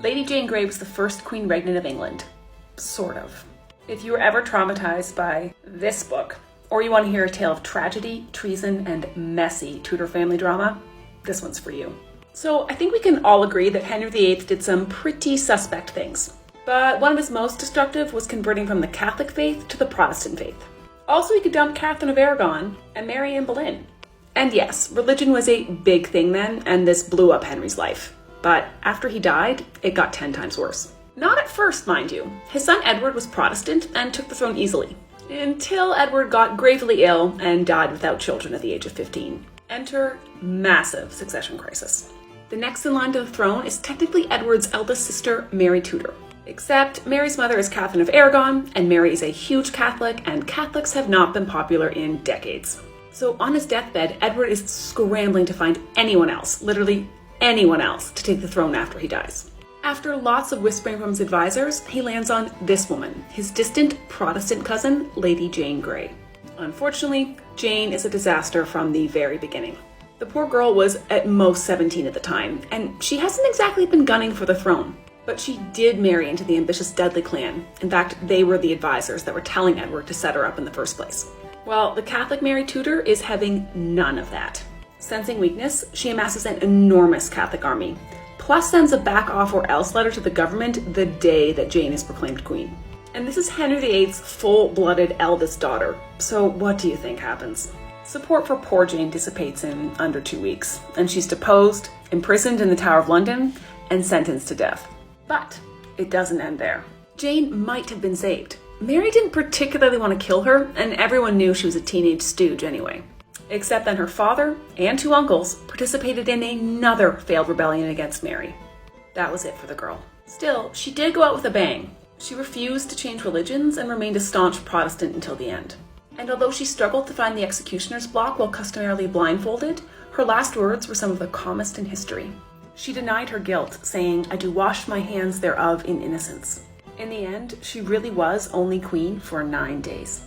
Lady Jane Grey was the first Queen Regnant of England. Sort of. If you were ever traumatized by this book, or you want to hear a tale of tragedy, treason, and messy Tudor family drama, this one's for you. So I think we can all agree that Henry VIII did some pretty suspect things. But one of his most destructive was converting from the Catholic faith to the Protestant faith. Also, he could dump Catherine of Aragon and marry Anne Boleyn. And yes, religion was a big thing then, and this blew up Henry's life. But after he died, it got 10 times worse. Not at first, mind you. His son Edward was Protestant and took the throne easily, until Edward got gravely ill and died without children at the age of 15. Enter massive succession crisis. The next in line to the throne is technically Edward's eldest sister, Mary Tudor. Except Mary's mother is Catherine of Aragon, and Mary is a huge Catholic, and Catholics have not been popular in decades. So on his deathbed, Edward is scrambling to find anyone else, literally anyone else, to take the throne after he dies. After lots of whispering from his advisors, he lands on this woman, his distant Protestant cousin, Lady Jane Grey. Unfortunately, Jane is a disaster from the very beginning. The poor girl was at most 17 at the time, and she hasn't exactly been gunning for the throne. But she did marry into the ambitious Dudley clan. In fact, they were the advisors that were telling Edward to set her up in the first place. Well, the Catholic Mary Tudor is having none of that. Sensing weakness, she amasses an enormous Catholic army, plus sends a back off or else letter to the government the day that Jane is proclaimed queen. And this is Henry VIII's full-blooded eldest daughter, so what do you think happens? Support for poor Jane dissipates in under 2 weeks, and she's deposed, imprisoned in the Tower of London, and sentenced to death. But it doesn't end there. Jane might have been saved. Mary didn't particularly want to kill her, and everyone knew she was a teenage stooge anyway. Except then her father and 2 uncles participated in another failed rebellion against Mary. That was it for the girl. Still, she did go out with a bang. She refused to change religions and remained a staunch Protestant until the end. And although she struggled to find the executioner's block while customarily blindfolded, her last words were some of the calmest in history. She denied her guilt, saying, "I do wash my hands thereof in innocence." In the end, she really was only queen for 9 days.